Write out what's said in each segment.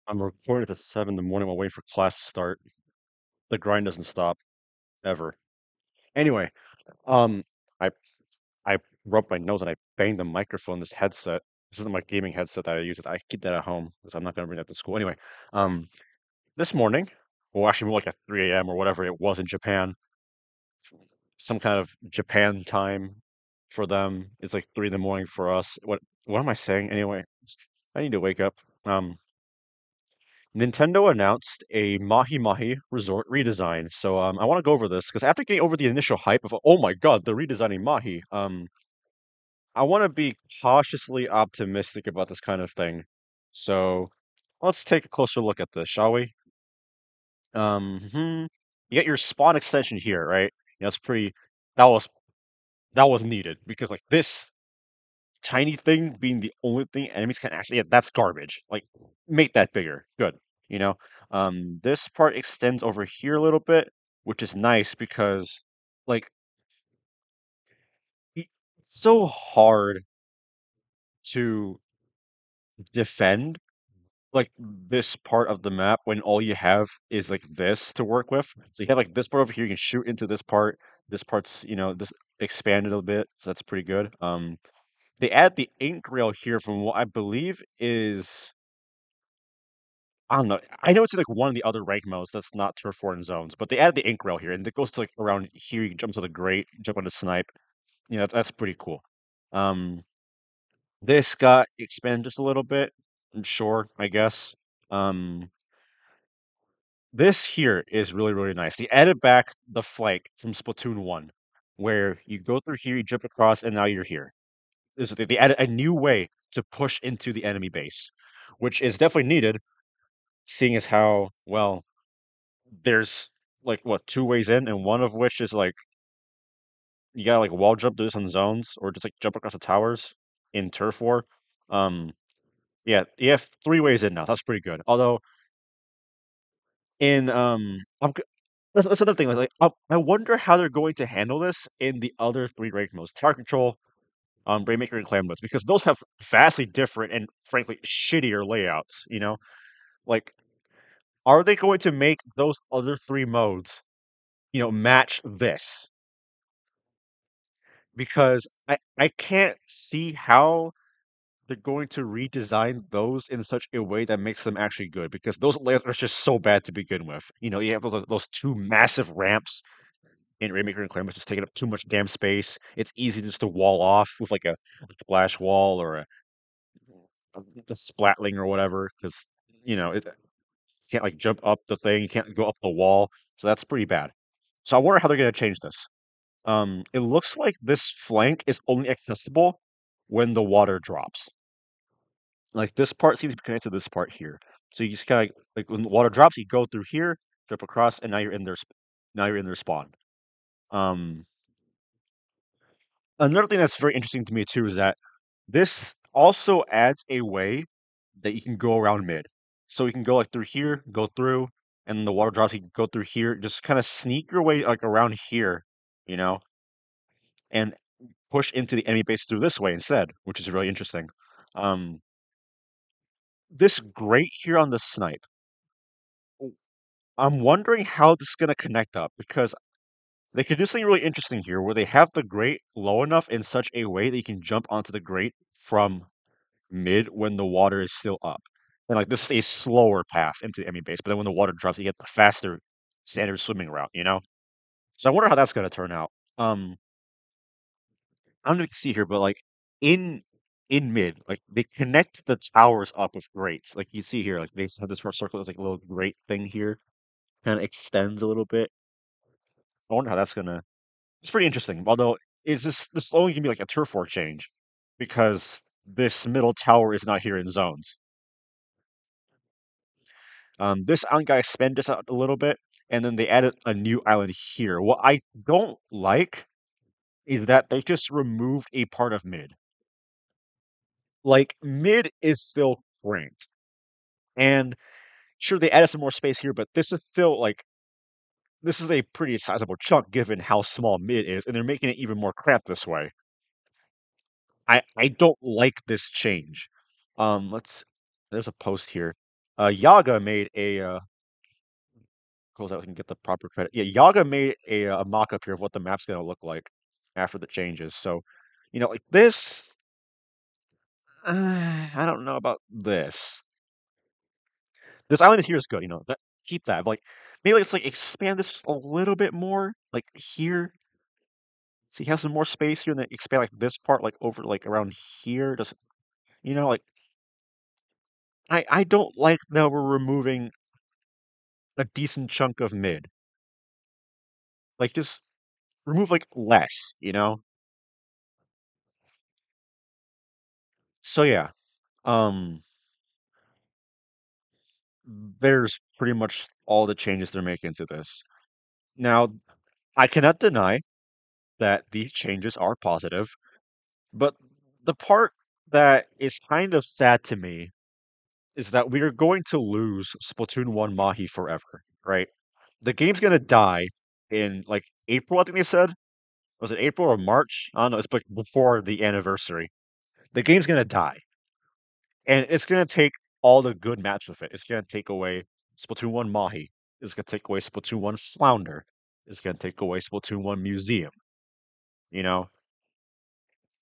I'm recording at 7 in the morning while waiting for class to start. The grind doesn't stop ever. Anyway, um, I I rubbed my nose and I banged the microphone. This headset. This isn't my gaming headset that I use. I keep that at home because I'm not gonna bring that to school. Anyway, um, this morning, well, actually more like at 3 a.m. or whatever it was in Japan, some kind of Japan time for them. It's like 3 in the morning for us. What am I saying? Anyway, I need to wake up. Nintendo announced a Mahi Mahi Resort redesign. So I want to go over this because after getting over the initial hype of oh my god, they're redesigning Mahi, I want to be cautiously optimistic about this kind of thing. So let's take a closer look at this, shall we? You get your spawn extension here, right? It's pretty. That was that was needed because like this tiny thing being the only thing enemies can actually, yeah, that's garbage. Like, make that bigger. Good. You know, this part extends over here a little bit, which is nice because, like, it's so hard to defend like this part of the map when all you have is like this to work with. So you have like this part over here, you can shoot into this part. This part's, this expanded a bit, so that's pretty good. They add the ink rail here from what I believe is I don't know. I know it's like one of the other rank modes that's not turf war and zones, but they added the ink rail here, and it goes to like around here. You can jump to the grate, jump on the snipe. That's pretty cool. Um, this got expanded just a little bit. I'm sure, I guess. Um, this here is really, really nice. They added back the flank from Splatoon 1, where you go through here, you jump across, and now you're here. They added a new way to push into the enemy base, which is definitely needed, seeing as how, well, there's like what, two ways in, and one of which is like you gotta like wall jump this on zones or just like jump across the towers in turf war. Um, yeah, you have three ways in now. That's pretty good. Although in that's another thing. I wonder how they're going to handle this in the other three rank modes: Tower Control, Rainmaker, and Clan Blitz, because those have vastly different and frankly shittier layouts. Like, are they going to make those other three modes, match this? Because I can't see how they're going to redesign those in such a way that makes them actually good, because those layers are just so bad to begin with. You have those two massive ramps in Rainmaker and Clan, just taking up too much damn space. It's easy just to wall off with like a splash wall or a splatling or whatever, because you can't like jump up the thing, you can't go up the wall, so that's pretty bad. So I wonder how they're going to change this. It looks like this flank is only accessible when the water drops. Like this part seems to be connected to this part here. So you just kind of like when the water drops, you go through here, jump across, and now you're in their now you're in their spawn. Um, Another thing that's very interesting to me too is that this also adds a way that you can go around mid. So you can go like through here, go through, and then the water drops. You can go through here, just kind of sneak your way like around here, you know, and push into the enemy base through this way instead, which is really interesting. Um, this grate here on the snipe, I'm wondering how this is going to connect up, because they could do something really interesting here where they have the grate low enough in such a way that you can jump onto the grate from mid when the water is still up. And like this is a slower path into the enemy base, but then when the water drops, you get the faster standard swimming route. So I wonder how that's going to turn out. Um, I don't know if you can see here, but like in in mid, like they connect the towers up with grates. Like you see here, like they have this first circle, there's like a little grate thing here, kind of extends a little bit. I wonder how that's gonna. It's pretty interesting. Although, is this only gonna be like a turf war change, because this middle tower is not here in zones. This island guy spend this out a little bit, and then they added a new island here. What I don't like is that they just removed a part of mid. Like mid is still cranked, and sure they added some more space here, but this is still like this is a pretty sizable chunk given how small mid is, and they're making it even more cramped this way. I don't like this change. Let's There's a post here. Yaga made close out so I can get the proper credit. Yeah, Yaga made a mock-up here of what the map's gonna look like after the changes. So, like this, I don't know about this. This island here is good, that keep that. Like maybe let's like expand this a little bit more, like here. So you have some more space here, and then expand like this part, like over, like around here. Just like I don't like that we're removing a decent chunk of mid. Like just remove like less. So yeah, um, there's pretty much all the changes they're making to this. Now, I cannot deny that these changes are positive, but the part that is kind of sad to me is that we are going to lose Splatoon 1 Mahi forever, right? The game's gonna die in like April, I think they said. Was it April or March? I don't know. It's like before the anniversary. The game's gonna die, and it's gonna take all the good maps with it. It's gonna take away Splatoon 1 Mahi. It's gonna take away Splatoon 1 Flounder. It's gonna take away Splatoon 1 Museum. You know,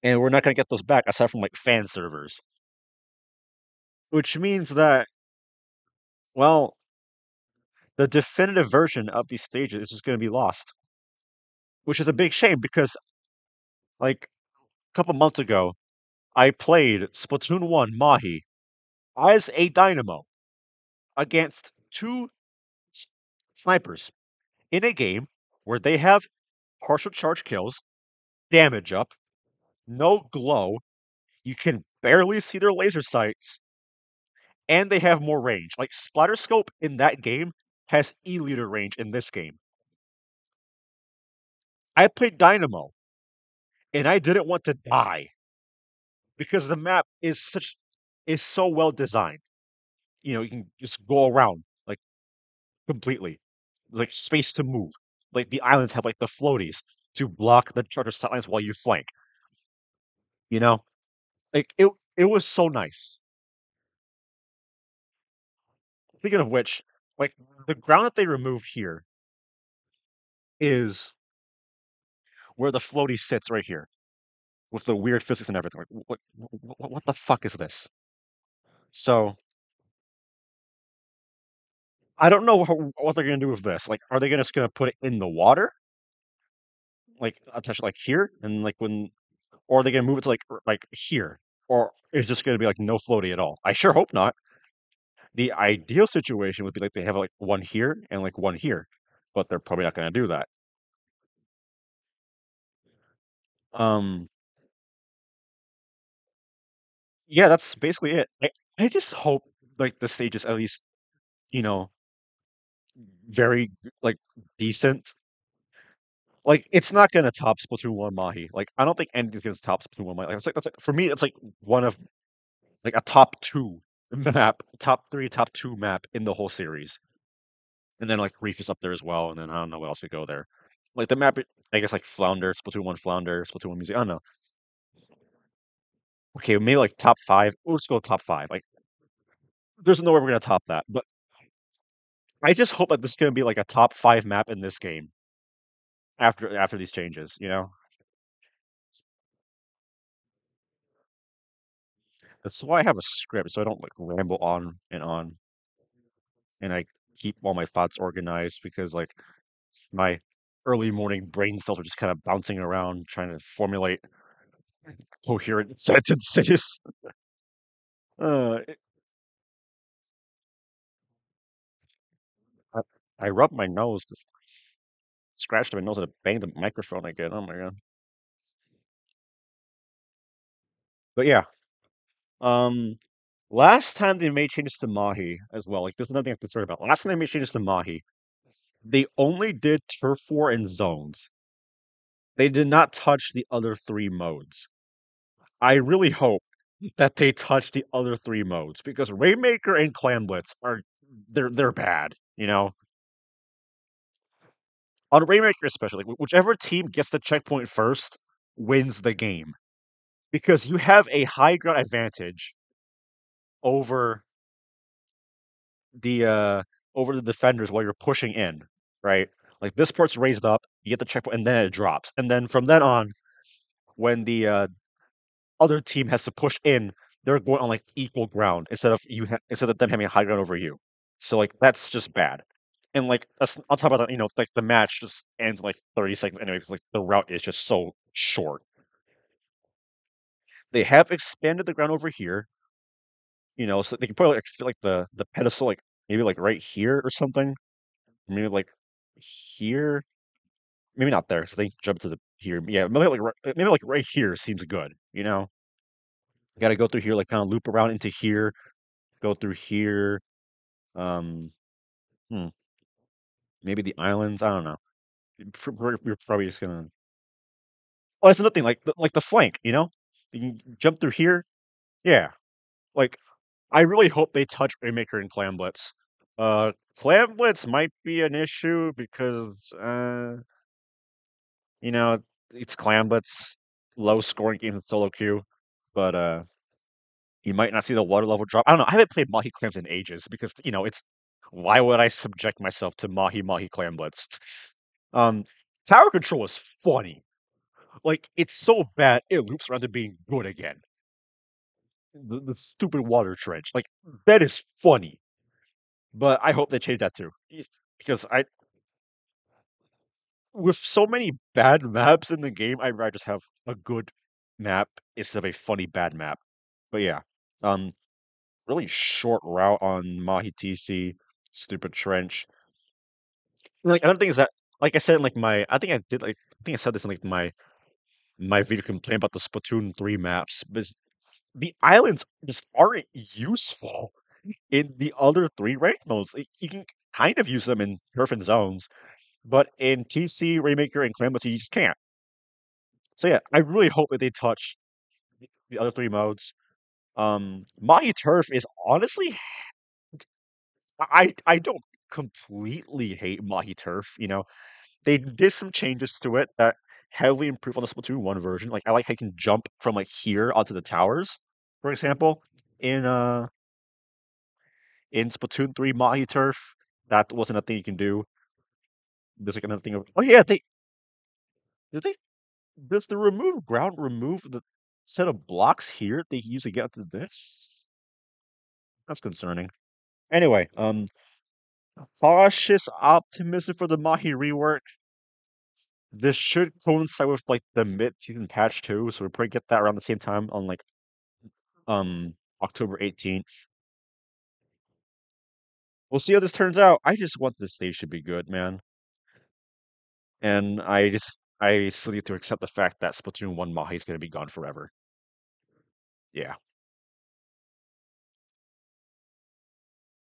and we're not gonna get those back aside from like fan servers, which means that, well, the definitive version of these stages is just gonna be lost, which is a big shame because like a couple months ago, I played Splatoon 1 Mahi as a Dynamo against two snipers in a game where they have partial charge kills, damage up, no glow, you can barely see their laser sights, and they have more range. Like Splatter Scope in that game has E-liter range in this game. I played Dynamo, and I didn't want to die because the map is so well designed. You can just go around like completely, like space to move. Like the islands have like the floaties to block the charger sightlines while you flank. You know, like it was so nice. Speaking of which, like the ground that they removed here is where the floaty sits right here with the weird physics and everything. Like, what the fuck is this? So I don't know what they're gonna do with this. Like, are they just gonna put it in the water, like attach it like here, and like or are they gonna move it to like here, or is just gonna be like no floaty at all? I sure hope not. The ideal situation would be like they have like one here and like one here, but they're probably not gonna do that. Um, yeah, that's basically it. I just hope like the stage is at least, you know, very like decent. Like it's not gonna top Splatoon 1 Mahi. Like I don't think anything's gonna top Splatoon 1 Mahi. Like, that's like for me, it's like one of like a top two map, top three, top two map in the whole series. And then like Reef is up there as well, and then I don't know what else could go there. Like the map, I guess like Flounder, Splatoon 1 Flounder, Splatoon 1 Music. I don't know. Okay, maybe like top five. Let's go top five. Like there's no way we're gonna top that. But I just hope that this is gonna be like a top five map in this game after these changes. That's why I have a script so I don't like ramble on, and I keep all my thoughts organized because like my early morning brain cells are just kind of bouncing around trying to formulate coherent sentences. It, I, I rubbed my nose, just scratched my nose and banged the microphone again. Oh my god! But yeah, um, last time they made changes to Mahi as well. Like, there's another thing I'm concerned about. Last time they made changes to Mahi, they only did turf war and zones. They did not touch the other three modes. I really hope that they touch the other three modes because Rainmaker and Clamblitz are they're bad. On Rainmaker especially, like, whichever team gets the checkpoint first wins the game because you have a high ground advantage over the over the defenders while you're pushing in, right? Like this part's raised up, you get the checkpoint, and then it drops. And then from then on, when the other team has to push in, they're going on like equal ground instead of them having high ground over you. So like that's just bad. And like that's, on top of that, like the match just ends in like 30 seconds anyway because like the route is just so short. They have expanded the ground over here, so they can put like fit like the pedestal like maybe like right here or something. Maybe like here. Maybe not there. So they jump to the here. Yeah, maybe like right here seems good. Got to go through here, like kind of loop around into here, go through here. Um, hmm, maybe the islands. I don't know. We're probably just gonna. Oh, that's another thing. Like the flank. You can jump through here. Yeah. Like I really hope they touch Rainmaker and Clam Blitz. Clam Blitz might be an issue because you know, it's Clam Blitz, low scoring games in solo queue, but you might not see the water level drop. I don't know. I haven't played Mahi Clams in ages because it's why would I subject myself to Mahi Clam Blitz? Um, Tower control is funny. Like it's so bad it loops around to being good again. The stupid water trench, like that is funny. But I hope they change that too, because I with so many bad maps in the game, I'd rather just have a good map instead of a funny bad map. But yeah, um, really short route on Mahi TC, stupid trench. Like another thing is that, like I said, in like I think I said this in like my video complaint about the Splatoon 3 maps, but the islands just aren't useful in the other three rank modes. Like, you can kind of use them in turf and zones, but in TC, Rainmaker, and Calamity, you just can't. So yeah, I really hope that they touch the other three modes. Mahi Turf is honestly, I don't completely hate Mahi Turf. They did some changes to it that heavily improve on the Splatoon 1 version. Like I like how you can jump from like here onto the towers, for example. In uh in Splatoon 3 Mahi Turf, that wasn't a thing you can do. There's like another thing of, oh yeah, did they does the remove ground remove the set of blocks here they usually get to this? That's concerning. Anyway, cautious optimism for the Mahi rework. This should coincide with like the mid-season patch too, so we'll probably get that around the same time on like October 18th. We'll see how this turns out. I just want this stage to be good, man. And I still need to accept the fact that Splatoon 1 Mahi is gonna be gone forever. Yeah.